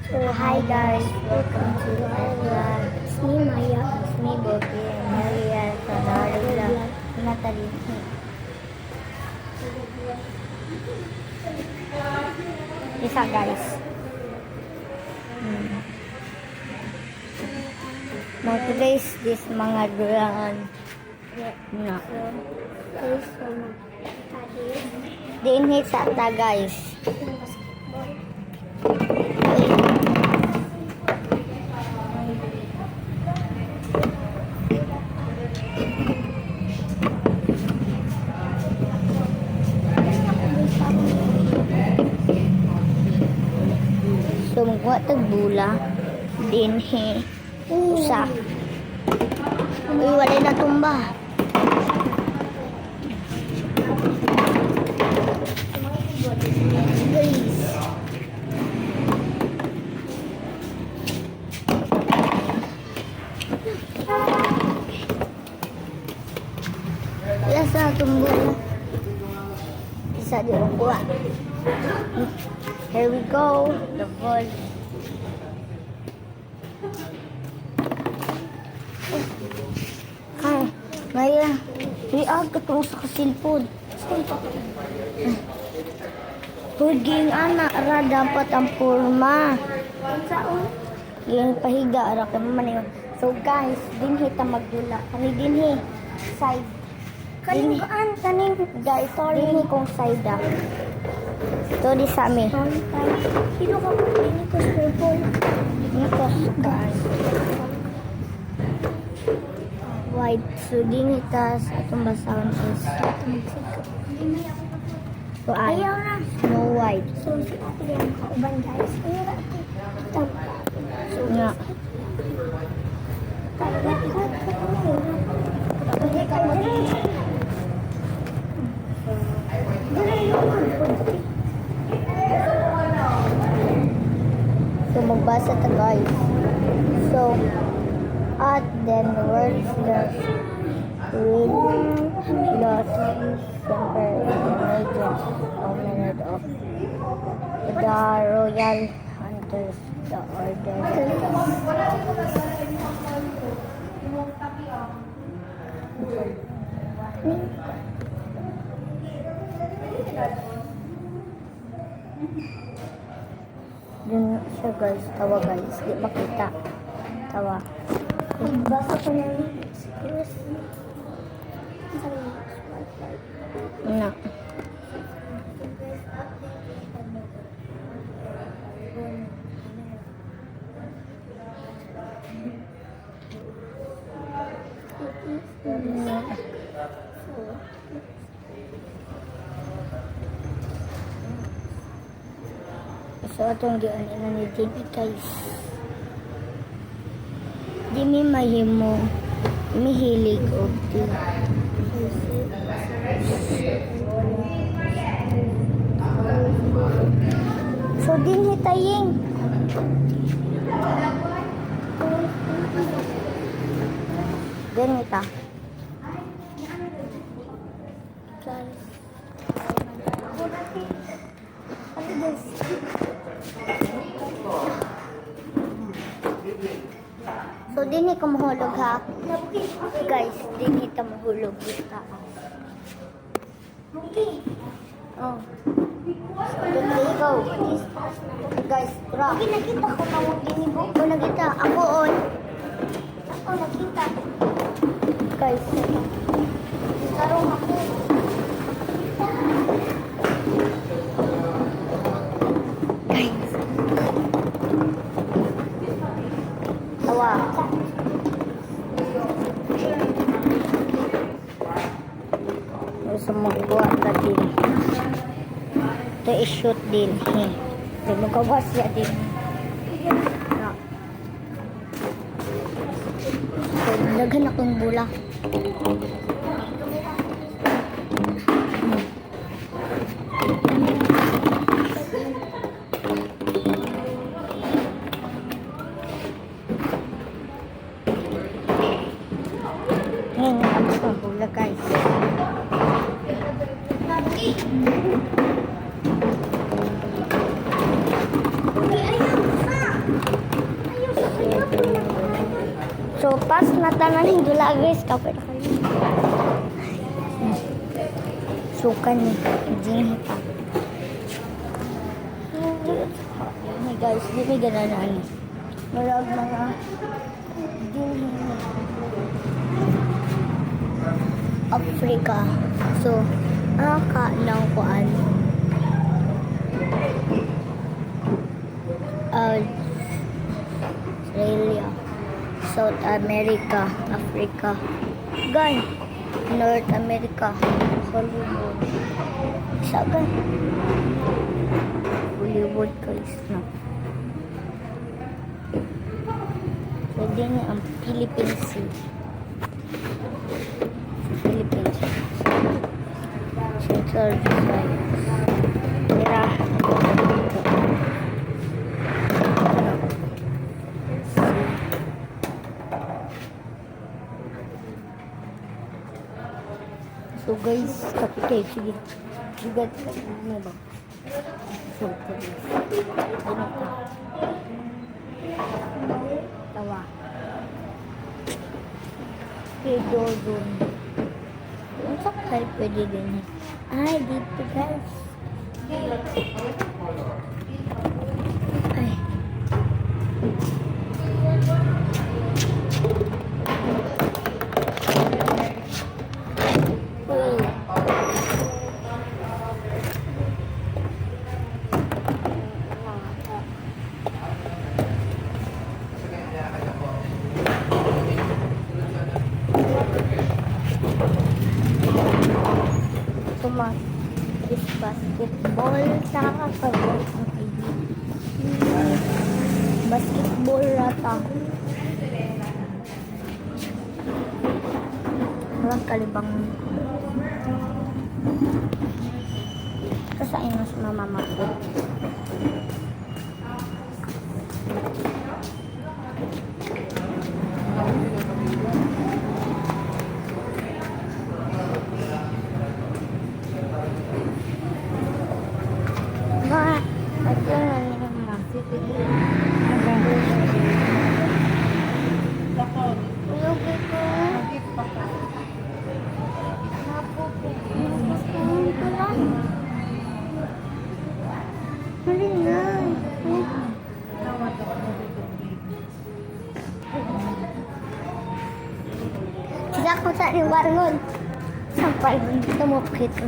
So hi guys, welcome to our vlog. It's me Maya, it's me Boki, and here we are from our vlog. Natalie. Isa guys. Now today's this mga durangan. Na. Dinhit sa ta guys. So magwa tag bula dinhi usa. Uy, wala na tumba. Biasa tumbuh. Bisa dibuat. Here we go. The ball. Hi, Maya. Riag ka itong sa kasilpod. Huging anak ra dapat ang purma. Yung pahiga ra kay man. So guys, dinhi ta magdula. Kani dinhi side. Kaning guys, dinhi kong side. Ito di sa amin. Sino ka po? Dinhi ko purple. Dinhi ko guys. White. So dinhi ta sa atong basahon is so ayaw na. Snow White. So si ate yung kauban guys. Ayaw na ate. So nga. So magbasa ta guys. So at then the words that will not suffer the of the royal hunters, the order. Dun siya guys, tawa guys, di makita. Tawa. Basa ko na yun. Na. So atong gian ina ni Jimmy guys. Jimmy mahimo mihilig og di. So din hitaying. Din hita. Guys. So dinhi ko mahulog ha. Guys, dinhi ta mahulog kita. Oh. So go. Guys, tara. Okay, nakita ko tawag dinhi ko. O nakita ako on. Ako nakita. Guys. Karong ako. Guys. Tawa. Gusto mo buhat na din. Ito i-shoot din. Ito mo kawas siya din. So, daghan akong bula. Ngayon, ako ang bula guys. Gawas na tanan yung dula guys. Kapit ako yun. Suka ni. Jing hita. Hey guys, di may gananaan. Marag mga din Africa. So, ng kuan. Australia, South America, Africa, gan, North America, Hollywood. Isa gan. Hollywood guys, no. So, din ang Philippines Sea. Philippines. Central Visayas. Tira. So guys, kapitay, sige. Bigat mo ba? So, guys. Ano ito? Tawa. Pero doon. Yung sakay pwede din. Ay, dito guys. Ay. This basketball sa kakagod ang ID. Basketball rata. Walang kalibang. Kasain mas mamamako. Sila ko sa iwangon. Sampai tumukit ko.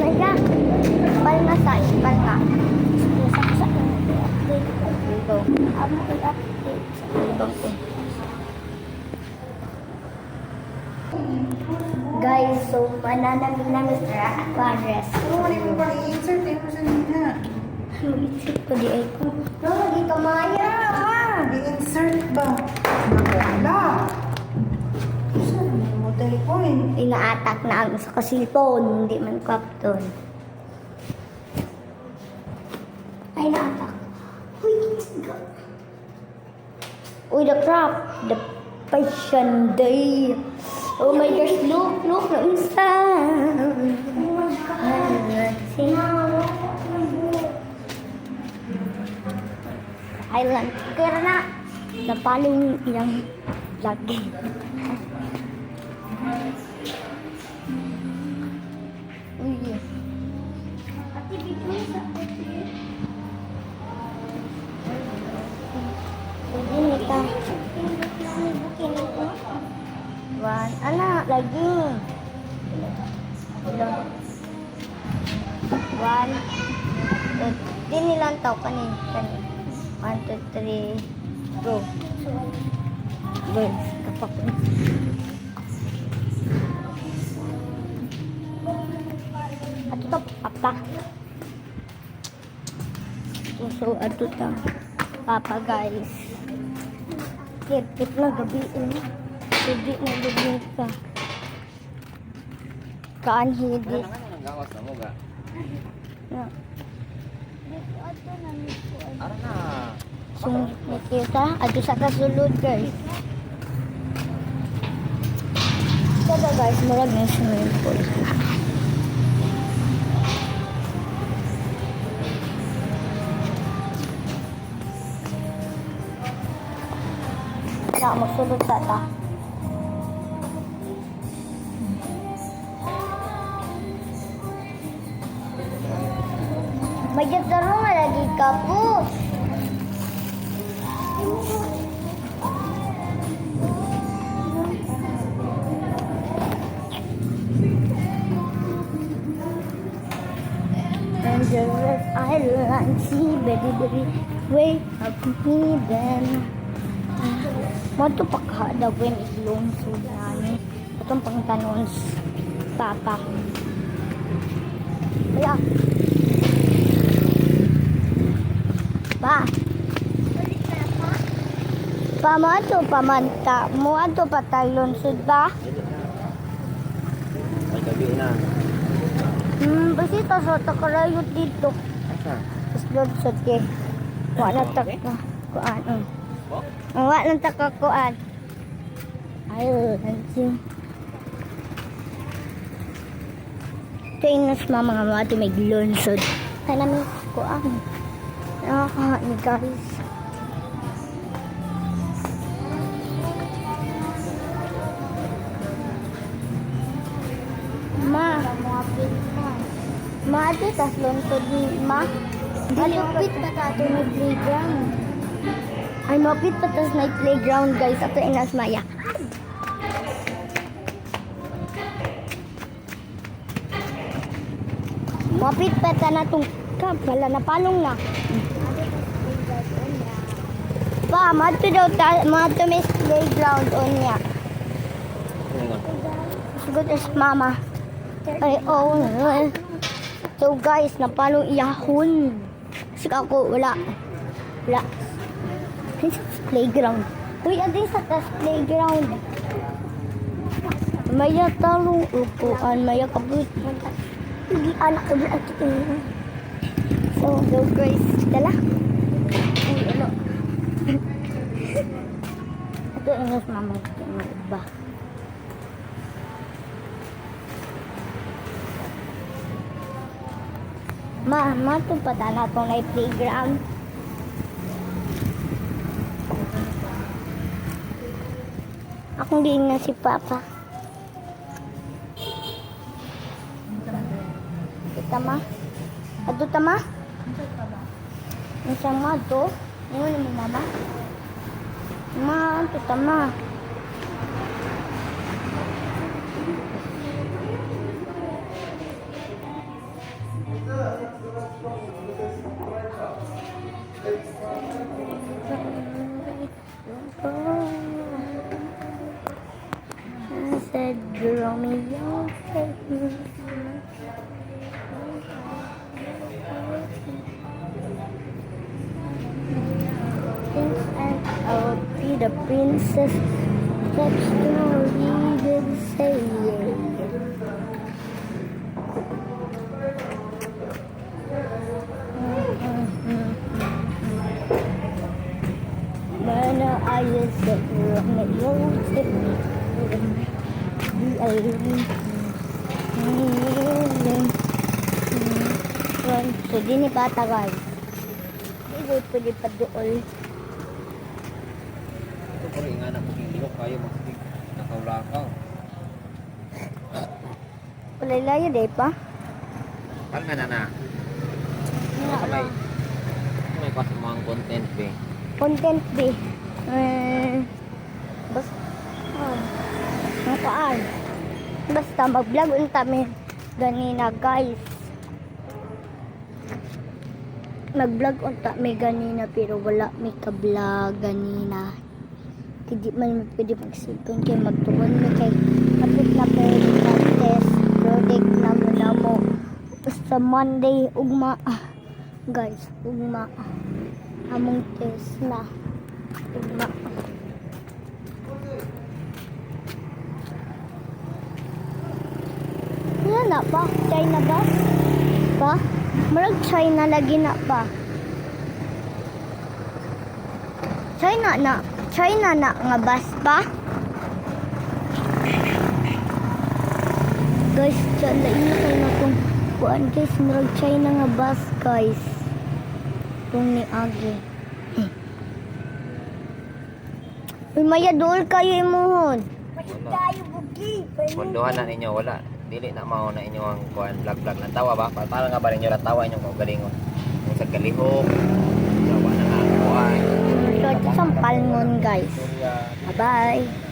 Naya, pal na sa pal na. Sa dito. Amo i-update sa ibang ko. Guys, so mananamig namin sa Aquarius. Ano mo pa i-insert mo sa nina? Isip ko di ay ko. No, dito Maya. I-insert ba? Nakala. Saan mo telephone? Inaatak na ang sa kasilpon, hindi man kapton. Ay, naatak. Uy, uy, the crap. The Passion Day. Oh my gosh, look, na isa. Oh my God. Island. Kaya na, napalong ilang lagi. Uy. Ate, bigyan sa ate. Pwede nita. One. Anak, lagi. One. Di nilang tau kanin. 1, 2, 3, go. Guys, kapak. Ato to, papa. So, ato to. Papa, guys. Kit na gabi. Hindi na gabi ka. Kaan hindi. Gawas na mo ga. Na. Ara na. So, nakita. Ato sa kasulod, guys. Kaya guys, maraming swimming pool. Na, magsulod sa ta. May gataro nga lagi ka po. Dangerous island, see, very, very way up me then. Mato pakhada when iglong sudani. Itong pangtanon papa. Kaya. Pa. Pa mo ato pamanta. Mo ato patalon sud ba? Ay, gabi na. Basita sa takarayot dito. Asa? Slod sa ke. Wala tak na kuan. Bo? Wala tak ka kuan. Ayo, nanti. Tingnan sa mga mati may glonsod. Ay namin kuan. Nakakain guys. Ma, Ma, ito tas lungsod ni Ma. Malupit pa tato may playground. Ay, mapit pa tas na playground guys. Ato inas Maya. Mapit pa ta na itong wala na palong na. Pa, mato daw mato may playground on niya. Sigod is mama. Ay, oh. So guys, napalong iyahon. Kasi ako, wala. Wala. Playground. Uy, adin sa tas playground. Maya talong upuan, maya kabut. Hindi anak ko at so, go guys. Dala. Uy, ano. Ito inos mama. Ito yung iba. Ma, ito pa na itong na playground. Akong din na si Papa. Kita ma? Ato ta ma? Isang ma to? Ano naman mama? Ma, ato ta ma? I said, Romeo, take me. And I'll be the princess. That's story did say. Mana ayah Romeo, take me. So, di ni bata guys. Hindi pwede pa dool. Ito ko rin nga na kung hindi ko kayo masigig. Nakaulakaw. Walay-layo day pa. Kal nga na. May kasamang content be. Content be. Basta. Nakaan. Basta mag-vlog unta mi ganina guys. Mag-vlog unta mi ganina pero wala mi ka-vlog ganina. Hindi man pwede magsipon kay magtuon mi kay kapit na pwede test product na mo sa Monday ugma guys ugma among test na ugma. Yan na pa, China bus pa? Marag China lagi na pa. China na nga bus pa? Guys, dyan na kayo na itong kuan guys, marag China nga bus guys. Itong ni Agi. Uy, maya dool kayo imuhon. Tayo bugi. Munduhan na ninyo, wala. Dili na mao na inyo ang kuan vlog lang tawa ba? Para nga ba ninyo lang tawa inyong kaugalingon. Kung sa kalihok, tawa na nga kuan. So, ito sampal ngon guys. Bye-bye.